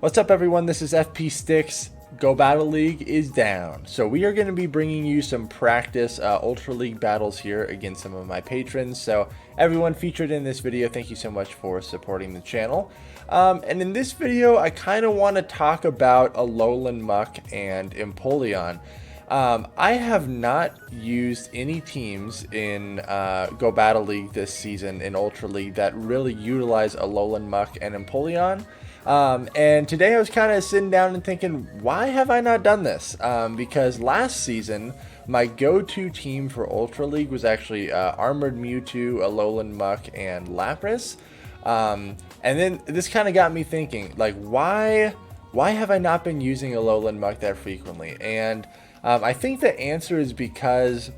What's up everyone, this is FP Sticks. Go Battle League is down. So we are going to be bringing you some practice Ultra League battles here against some of my patrons. So everyone featured in this video, thank you so much for supporting the channel. And in this video, I kind of want to talk about ALOLAN MUK and Empoleon. I have not used any teams in Go Battle League this season in Ultra League that really utilize ALOLAN MUK and Empoleon. And today I was kind of sitting down and thinking, why have I not done this? Because last season, my go-to team for Ultra League was actually Armored Mewtwo, ALOLAN MUK, and Lapras. And then this kind of got me thinking, like, why have I not been using ALOLAN MUK that frequently? And I think the answer is because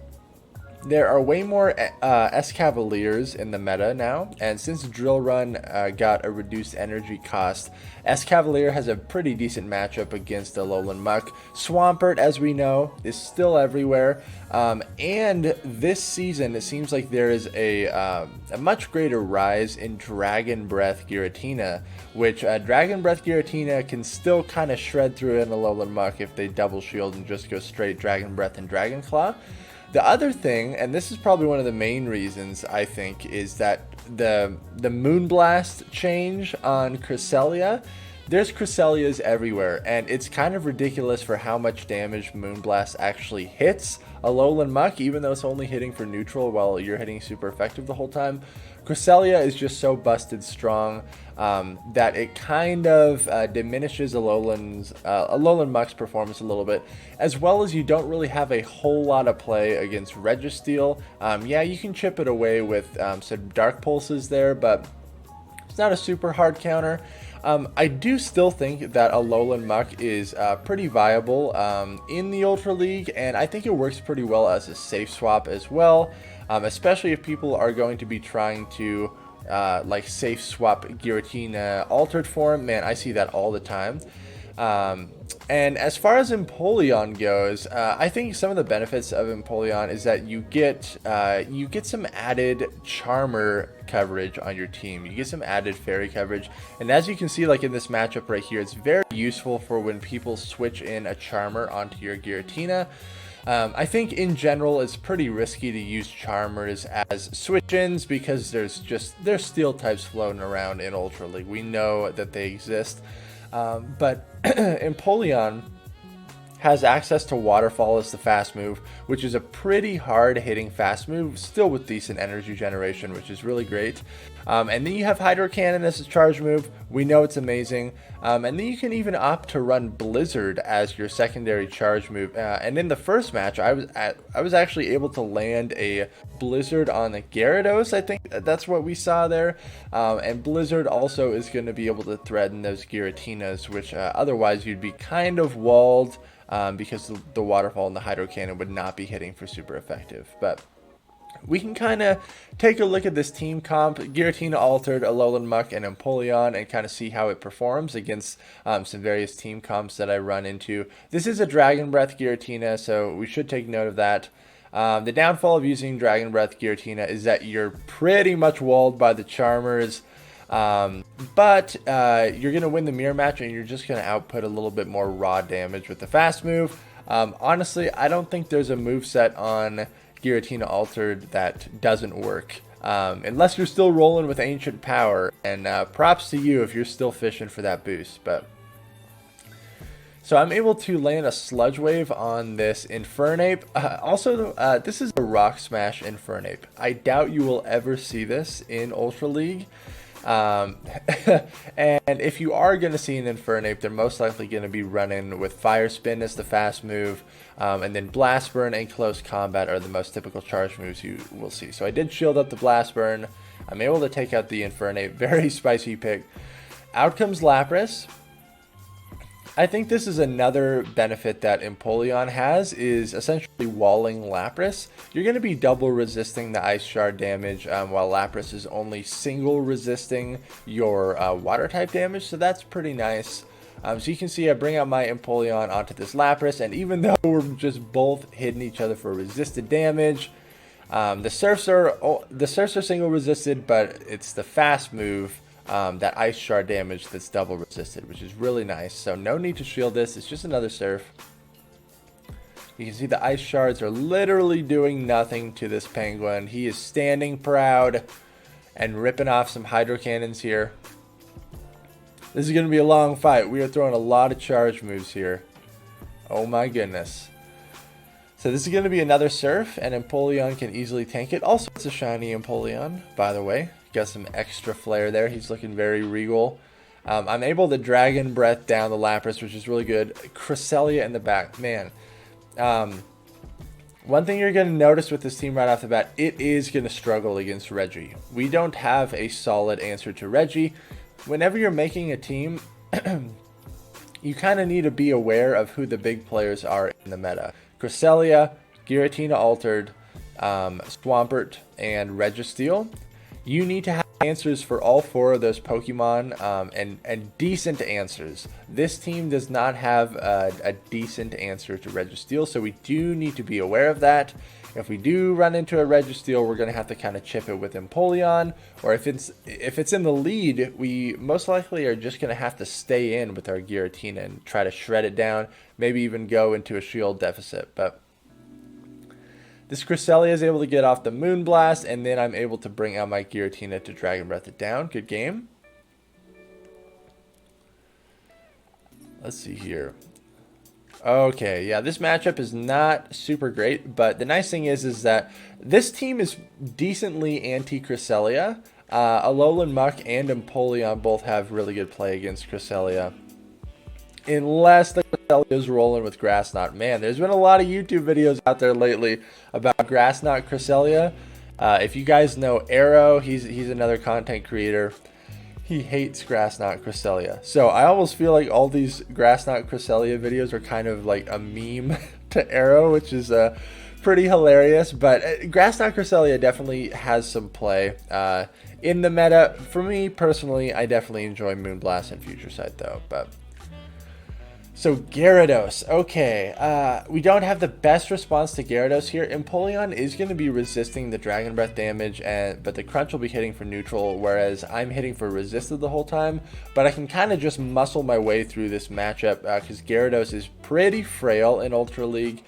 there are way more Escavaliers in the meta now, and since Drill Run got a reduced energy cost, Escavalier has a pretty decent matchup against ALOLAN MUK. Swampert, as we know, is still everywhere, and this season it seems like there is a much greater rise in Dragon Breath Giratina, which Dragon Breath Giratina can still kind of shred through an ALOLAN MUK if they double shield and just go straight Dragon Breath and Dragon Claw. The other thing, and this is probably one of the main reasons I think, is that the Moonblast change on Cresselia, there's Cresselias everywhere, and it's kind of ridiculous for how much damage Moonblast actually hits ALOLAN MUK, even though it's only hitting for neutral while you're hitting super effective the whole time. Cresselia is just so busted strong that it kind of diminishes ALOLAN MUK's performance a little bit, as well as you don't really have a whole lot of play against Registeel. Yeah, you can chip it away with some Dark Pulses there, but it's not a super hard counter. I do still think that ALOLAN MUK is pretty viable in the Ultra League, and I think it works pretty well as a safe swap as well, especially if people are going to be trying to like safe swap Giratina altered form. Man, I see that all the time. And as far as Empoleon goes, I think some of the benefits of Empoleon is that you get some added Charmer coverage on your team. You get some added Fairy coverage, and as you can see, like in this matchup right here, it's very useful for when people switch in a Charmer onto your Giratina. I think in general it's pretty risky to use Charmers as switch-ins because there's Steel types floating around in Ultra League. We know that they exist. But Empoleon has access to Waterfall as the fast move, which is a pretty hard hitting fast move, still with decent energy generation, which is really great. And then you have Hydro Cannon as a charge move. We know it's amazing. And then you can even opt to run Blizzard as your secondary charge move. And in the first match, I was actually able to land a Blizzard on the Gyarados. I think that's what we saw there. And Blizzard also is going to be able to threaten those Giratinas, which otherwise you'd be kind of walled. Because the Waterfall and the Hydro Cannon would not be hitting for super effective. But we can kind of take a look at this team comp, Giratina altered, ALOLAN MUK, and Empoleon, and kind of see how it performs against some various team comps that I run into. This is a Dragon Breath Giratina, so we should take note of that. The downfall of using Dragon Breath Giratina is that you're pretty much walled by the Charmers. But you're going to win the mirror match, and you're just going to output a little bit more raw damage with the fast move. Honestly, I don't think there's a moveset on Giratina Altered that doesn't work, unless you're still rolling with Ancient Power, and props to you if you're still fishing for that boost. But so I'm able to land a Sludge Wave on this Infernape. Also, this is a Rock Smash Infernape. I doubt you will ever see this in Ultra League. And if you are going to see an Infernape, they're most likely going to be running with Fire Spin as the fast move, and then Blast Burn and Close Combat are the most typical charge moves you will see. So I did shield up the Blast Burn. I'm able to take out the Infernape. Very spicy pick. Out comes Lapras. I think this is another benefit that Empoleon has, is essentially walling Lapras. You're going to be double resisting the Ice Shard damage, while Lapras is only single resisting your water type damage, so that's pretty nice. So you can see I bring out my Empoleon onto this Lapras, and even though we're just both hitting each other for resisted damage, the Surfs are single resisted, but it's the fast move that ice shard damage that's double resisted, which is really nice. So no need to shield this. It's just another surf. You can see the ice shards are literally doing nothing to this penguin. He is standing proud and ripping off some hydro cannons here. This is going to be a long fight. We are throwing a lot of charge moves here. Oh my goodness. So this is going to be another surf, and Empoleon can easily tank it. Also, it's a shiny Empoleon, by the way. Got some extra flair there. He's looking very regal. I'm able to Dragon Breath down the Lapras, which is really good. Cresselia in the back. Man. One thing you're going to notice with this team right off the bat, it is going to struggle against Reggie. We don't have a solid answer to Reggie. Whenever you're making a team, you kind of need to be aware of who the big players are in the meta. Cresselia, Giratina Altered, Swampert, and Registeel. You need to have answers for all 4 of those Pokemon, and decent answers. This team does not have a decent answer to Registeel, so we do need to be aware of that. If we do run into a Registeel, we're going to have to kind of chip it with Empoleon, or if it's in the lead, we most likely are just going to have to stay in with our Giratina and try to shred it down, maybe even go into a shield deficit. But this Cresselia is able to get off the Moonblast, and then I'm able to bring out my Giratina to Dragon Breath it down. Good game. Let's see here. Okay, yeah, this matchup is not super great, but the nice thing is that this team is decently anti-Cresselia. ALOLAN, MUK, and Empoleon both have really good play against Cresselia. Unless the Cresselia is rolling with Grass Knot. Man, there's been a lot of YouTube videos out there lately about Grass Knot Cresselia. If you guys know Arrow, he's another content creator. He hates Grass Knot Cresselia. So I almost feel like all these Grass Knot Cresselia videos are kind of like a meme to Arrow, which is pretty hilarious. But Grass Knot Cresselia definitely has some play in the meta. For me personally, I definitely enjoy Moonblast and Future Sight though. But so Gyarados, okay, we don't have the best response to Gyarados here. Empoleon is going to be resisting the Dragon Breath damage, but the Crunch will be hitting for neutral, whereas I'm hitting for resisted the whole time. But I can kind of just muscle my way through this matchup because Gyarados is pretty frail in Ultra League.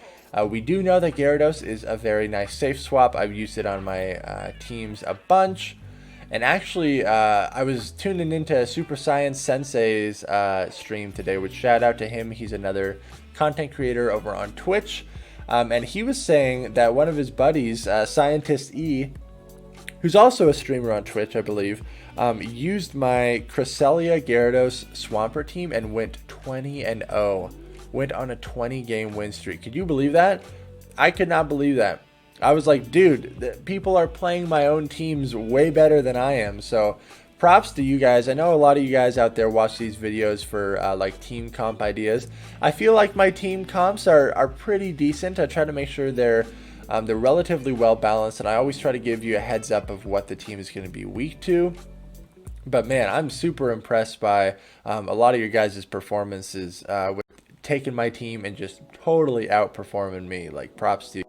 We do know that Gyarados is a very nice safe swap. I've used it on my teams a bunch. And actually, I was tuning into Super Science Sensei's stream today, which shout out to him. He's another content creator over on Twitch. And he was saying that one of his buddies, Scientist E, who's also a streamer on Twitch, I believe, used my Cresselia Gyarados Swampert team and went 20-0. Went on a 20-game win streak. Could you believe that? I could not believe that. I was like, dude, people are playing my own teams way better than I am. So props to you guys. I know a lot of you guys out there watch these videos for like team comp ideas. I feel like my team comps are pretty decent. I try to make sure they're relatively well balanced, and I always try to give you a heads up of what the team is going to be weak to. But man, I'm super impressed by a lot of your guys' performances with taking my team and just totally outperforming me. Like, props to you.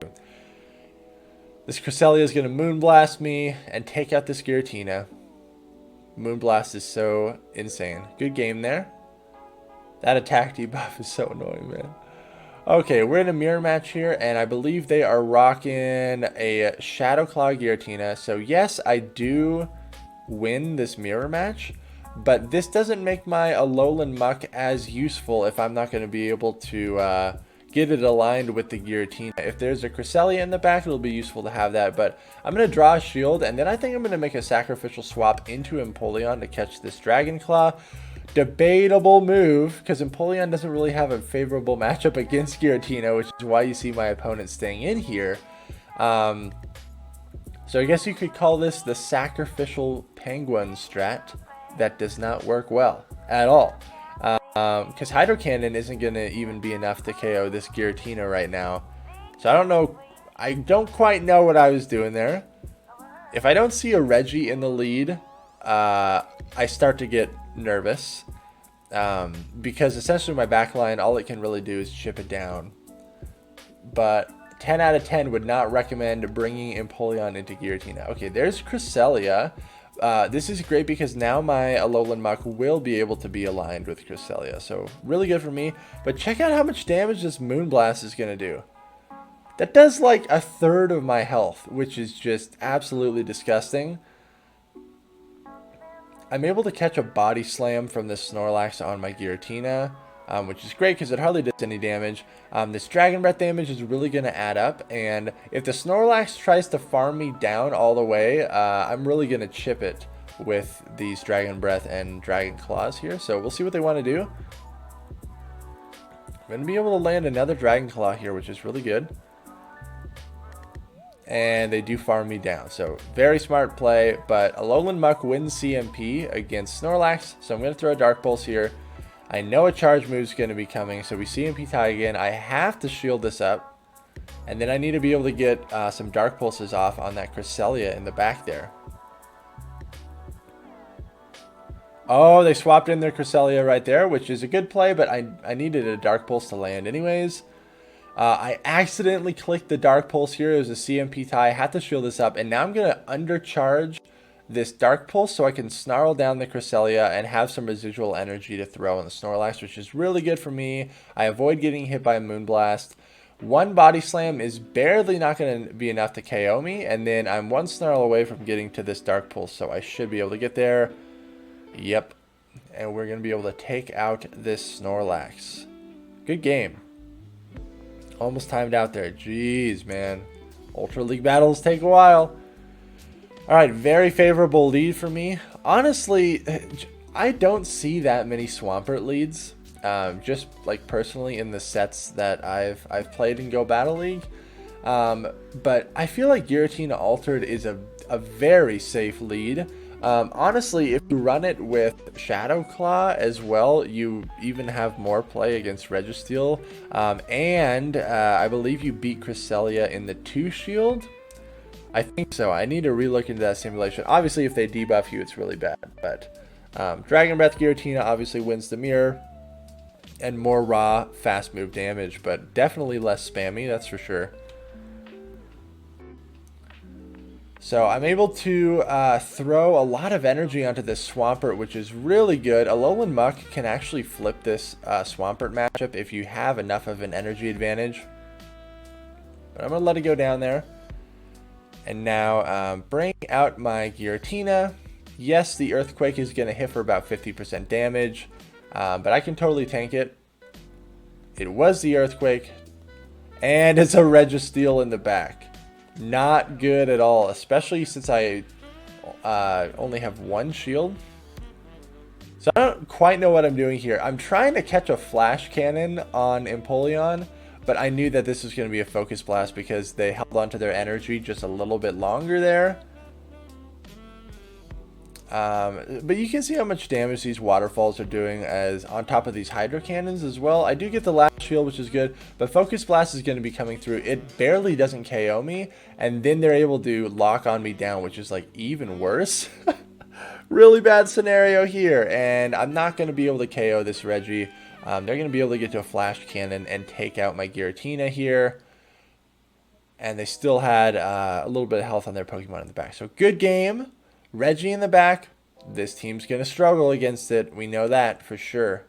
This Cresselia is going to Moonblast me and take out this Giratina. Moonblast is so insane. Good game there. That attack debuff is so annoying, man. Okay, we're in a mirror match here, and I believe they are rocking a Shadow Claw Giratina. So yes, I do win this mirror match, but this doesn't make my ALOLAN MUK as useful if I'm not going to be able to get it aligned with the Giratina. If there's a Cresselia in the back, it'll be useful to have that, but I'm going to draw a shield, and then I think I'm going to make a sacrificial swap into Empoleon to catch this Dragon Claw. Debatable move, because Empoleon doesn't really have a favorable matchup against Giratina, which is why you see my opponent staying in here. So I guess you could call this the sacrificial penguin strat that does not work well at all. Because Hydro Cannon isn't going to even be enough to KO this Giratina right now. So I don't know. I don't quite know what I was doing there. If I don't see a Reggie in the lead, I start to get nervous. Because essentially my backline, all it can really do is chip it down. But 10 out of 10 would not recommend bringing Empoleon into Giratina. Okay, there's Cresselia. This is great because now my ALOLAN MUK will be able to be aligned with Cresselia, so really good for me. But check out how much damage this Moonblast is going to do. That does like a third of my health, which is just absolutely disgusting. I'm able to catch a body slam from this Snorlax on my Giratina, which is great because it hardly does any damage. This Dragon Breath damage is really going to add up, and if the Snorlax tries to farm me down all the way, I'm really going to chip it with these Dragon Breath and Dragon Claws here. So we'll see what they want to do. I'm going to be able to land another Dragon Claw here, which is really good. And they do farm me down, so very smart play. But ALOLAN MUK wins CMP against Snorlax, so I'm going to throw a Dark Pulse here. I know a charge move is going to be coming, so we CMP tie again. I have to shield this up, and then I need to be able to get some Dark Pulses off on that Cresselia in the back there. Oh, they swapped in their Cresselia right there, which is a good play, but I needed a Dark Pulse to land anyways. I accidentally clicked the Dark Pulse here. It was a CMP tie. I had to shield this up, and now I'm going to undercharge this Dark Pulse so I can snarl down the Cresselia and have some residual energy to throw on the Snorlax, which is really good for me. I avoid getting hit by a Moonblast. One Body Slam is barely not going to be enough to KO me, and then I'm one snarl away from getting to this Dark Pulse, so I should be able to get there. Yep, and we're going to be able to take out this Snorlax. Good game. Almost timed out there. Jeez, man. Ultra League battles take a while. Alright, very favorable lead for me. Honestly, I don't see that many Swampert leads. Just like personally in the sets that I've played in Go Battle League. But I feel like Giratina Altered is a very safe lead. Honestly, if you run it with Shadow Claw as well, you even have more play against Registeel. And I believe you beat Cresselia in the 2 shield. I think so. I need to relook into that simulation. Obviously, if they debuff you, it's really bad. But Dragon Breath Giratina obviously wins the mirror. And more raw, fast move damage. But definitely less spammy, that's for sure. So I'm able to throw a lot of energy onto this Swampert, which is really good. ALOLAN MUK can actually flip this Swampert matchup if you have enough of an energy advantage. But I'm going to let it go down there. And now bring out my Giratina. Yes, the Earthquake is going to hit for about 50% damage, but I can totally tank it. It was the Earthquake, and it's a Registeel in the back. Not good at all, especially since I only have 1 shield. So I don't quite know what I'm doing here. I'm trying to catch a Flash Cannon on Empoleon, but I knew that this was going to be a Focus Blast because they held onto their energy just a little bit longer there. But you can see how much damage these waterfalls are doing as on top of these hydro cannons as well. I do get the last shield, which is good, but Focus Blast is going to be coming through. It barely doesn't KO me, and then they're able to lock on me down, which is like even worse. Really bad scenario here, and I'm not going to be able to KO this Reggie. They're going to be able to get to a Flash Cannon and take out my Giratina here. And they still had a little bit of health on their Pokemon in the back. So good game. Reggie in the back. This team's going to struggle against it. We know that for sure.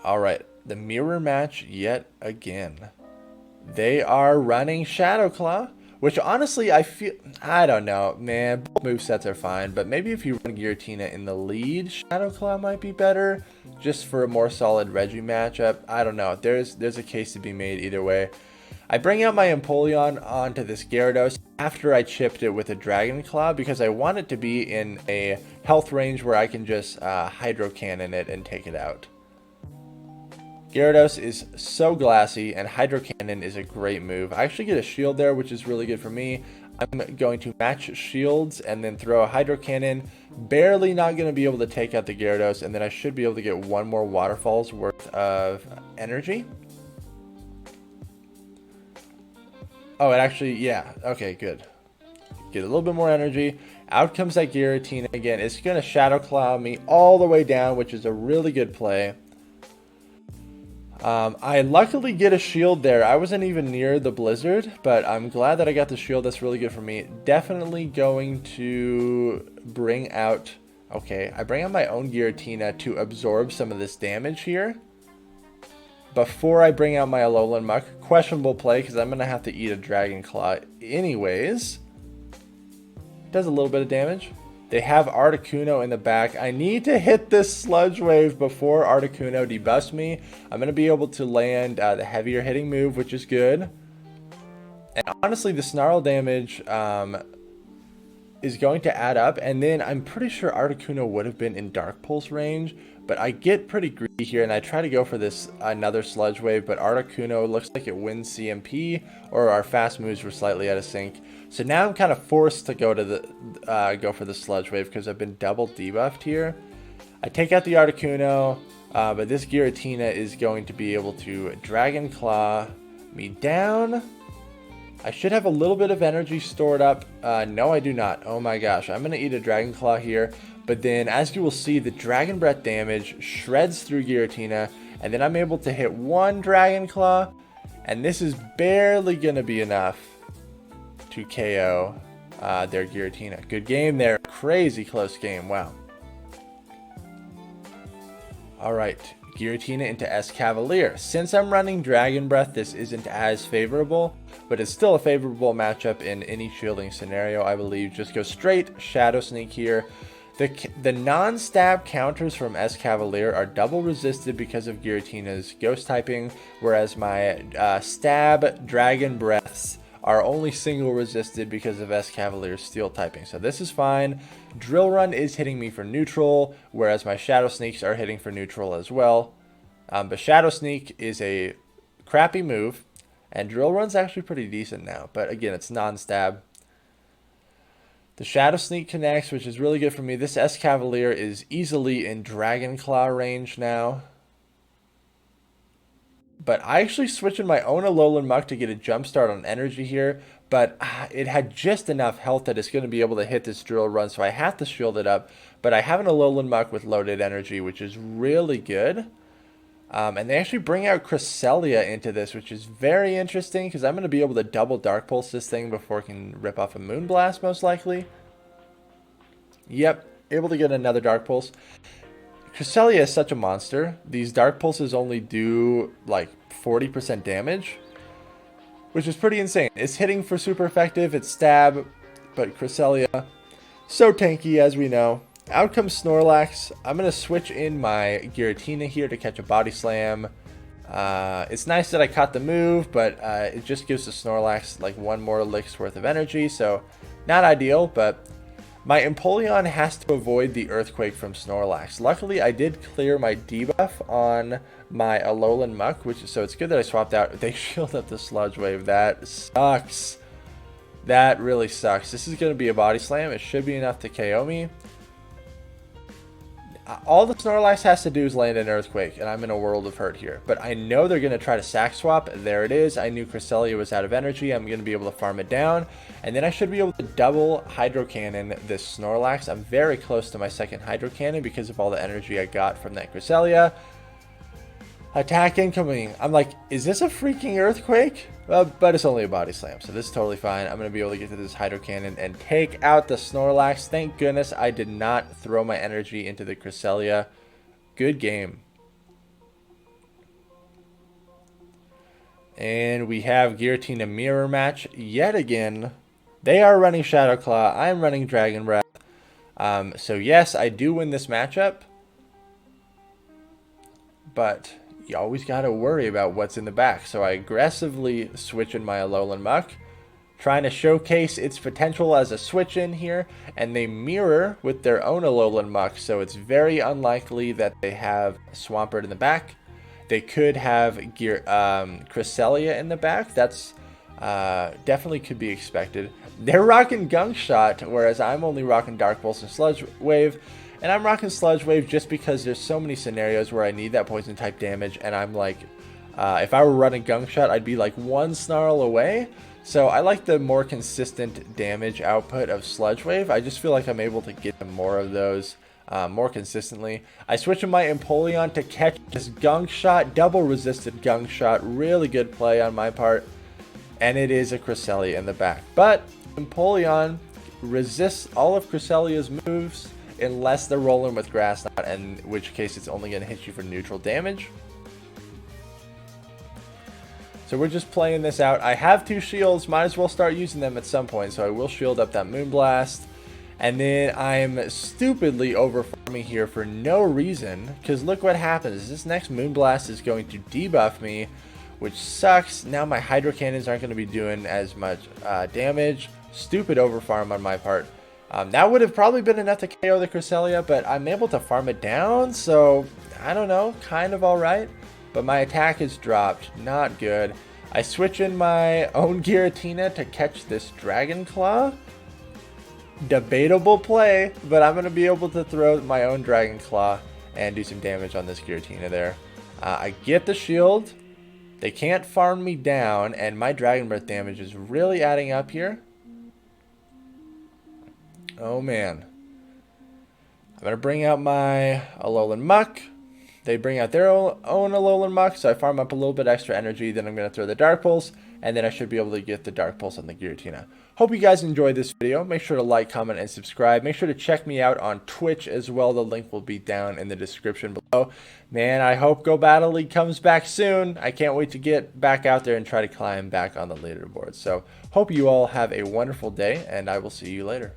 Alright, the mirror match yet again. They are running Shadow Claw, which honestly I don't know, man. Both movesets are fine, but maybe if you run Giratina in the lead, Shadow Claw might be better, just for a more solid Reggie matchup. I don't know. There's a case to be made either way. I bring out my Empoleon onto this Gyarados after I chipped it with a Dragon Claw because I want it to be in a health range where I can just Hydro Cannon it and take it out. Gyarados is so glassy, and Hydro Cannon is a great move. I actually get a shield there, which is really good for me. I'm going to match shields and then throw a Hydro Cannon. Barely not going to be able to take out the Gyarados, and then I should be able to get 1 more Waterfall's worth of energy. Oh, it actually, yeah. Okay, good. Get a little bit more energy. Out comes that Giratina again. It's going to Shadow Claw me all the way down, which is a really good play. I luckily get a shield there. I wasn't even near the blizzard, but I'm glad that I got the shield. That's really good for me. Definitely going to bring out... Okay, I bring out my own Giratina to absorb some of this damage here. Before I bring out my ALOLAN MUK. Questionable play, because I'm going to have to eat a Dragon Claw anyways. Does a little bit of damage. They have Articuno in the back. I need to hit this Sludge Wave before Articuno debuffs me. I'm going to be able to land the heavier hitting move, which is good. And honestly, the Snarl damage is going to add up. And then I'm pretty sure Articuno would have been in Dark Pulse range. But I get pretty greedy here, and I try to go for this another Sludge Wave. But Articuno looks like it wins CMP, or our fast moves were slightly out of sync. So now I'm kind of forced to go to the go for the Sludge Wave because I've been double debuffed here. I take out the Articuno, but this Giratina is going to be able to Dragon Claw me down. I should have a little bit of energy stored up. No, I do not. Oh my gosh, I'm going to eat a Dragon Claw here. But then, as you will see, the Dragon Breath damage shreds through Giratina, and then I'm able to hit one Dragon Claw, and this is barely going to be enough to KO their Giratina. Good game there. Crazy close game. Wow. Alright, Giratina into Escavalier. Since I'm running Dragon Breath, this isn't as favorable, but it's still a favorable matchup in any shielding scenario, I believe. Just go straight Shadow Sneak here. The non-stab counters from Escavalier are double resisted because of Giratina's ghost typing, whereas my stab Dragon Breaths are only single resisted because of Escavalier's steel typing. So this is fine. Drill Run is hitting me for neutral, whereas my Shadow Sneaks are hitting for neutral as well. But Shadow Sneak is a crappy move, and Drill Run's actually pretty decent now. But again, it's non-stab. The Shadow Sneak connects, which is really good for me. This Escavalier is easily in Dragon Claw range now. But I actually switched in my own ALOLAN MUK to get a jump start on energy here. But it had just enough health that it's going to be able to hit this Drill Run, so I have to shield it up. But I have an ALOLAN MUK with loaded energy, which is really good. And they actually bring out Cresselia into this, which is very interesting, because I'm going to be able to double Dark Pulse this thing before it can rip off a Moonblast, most likely. Yep, able to get another Dark Pulse. Cresselia is such a monster. These Dark Pulses only do like 40% damage, which is pretty insane. It's hitting for super effective, it's stab, but Cresselia, so tanky as we know. Out comes Snorlax. I'm going to switch in my Giratina here to catch a Body Slam. It's nice that I caught the move, but it just gives the Snorlax like one more lick's worth of energy, so not ideal, but my Empoleon has to avoid the Earthquake from Snorlax. Luckily, I did clear my debuff on my ALOLAN MUK, so it's good that I swapped out. They shield up the Sludge Wave. That sucks. That really sucks. This is going to be a Body Slam. It should be enough to KO me. All the Snorlax has to do is land an Earthquake, and I'm in a world of hurt here. But I know they're going to try to sack swap. There it is. I knew Cresselia was out of energy. I'm going to be able to farm it down. And then I should be able to double Hydro Cannon this Snorlax. I'm very close to my second Hydro Cannon because of all the energy I got from that Cresselia. Attack incoming. I'm like, is this a freaking Earthquake? But it's only a Body Slam, so this is totally fine. I'm going to be able to get to this Hydro Cannon and take out the Snorlax. Thank goodness I did not throw my energy into the Cresselia. Good game. And we have Giratina Mirror Match yet again. They are running Shadow Claw. I'm running Dragon Breath. So yes, I do win this matchup. But you always got to worry about what's in the back. So I aggressively switch in my ALOLAN MUK, trying to showcase its potential as a switch in here, and they mirror with their own ALOLAN MUK, so it's very unlikely that they have Swampert in the back. They could have Cresselia in the back. That's definitely could be expected. They're rocking Gunk Shot, whereas I'm only rocking Dark Pulse and Sludge Wave. And I'm rocking Sludge Wave just because there's so many scenarios where I need that poison type damage, and I'm like, if I were running Gunk Shot, I'd be like one Snarl away. So I like the more consistent damage output of Sludge Wave. I just feel like I'm able to get more of those more consistently. I switch in my Empoleon to catch this gunk shot, double resisted gunk shot. Really good play on my part. And it is a Cresselia in the back. But Empoleon resists all of Cresselia's moves unless they're rolling with Grass Knot, in which case it's only going to hit you for neutral damage. So we're just playing this out. I have 2 shields, might as well start using them at some point, so I will shield up that Moonblast. And then I'm stupidly over farming here for no reason, because look what happens. This next Moonblast is going to debuff me, which sucks. Now my Hydro Cannons aren't going to be doing as much damage. Stupid over farm on my part. That would have probably been enough to KO the Cresselia, but I'm able to farm it down, so I don't know, kind of alright. But my attack is dropped, not good. I switch in my own Giratina to catch this Dragon Claw. Debatable play, but I'm going to be able to throw my own Dragon Claw and do some damage on this Giratina there. I get the shield. They can't farm me down, and my Dragon Breath damage is really adding up here. Oh man. I'm going to bring out my ALOLAN MUK. They bring out their own ALOLAN MUK, so I farm up a little bit extra energy. Then I'm going to throw the Dark Pulse, and then I should be able to get the Dark Pulse on the Giratina. Hope you guys enjoyed this video. Make sure to like, comment, and subscribe. Make sure to check me out on Twitch as well. The link will be down in the description below. Man, I hope Go Battle League comes back soon. I can't wait to get back out there and try to climb back on the leaderboard. So hope you all have a wonderful day, and I will see you later.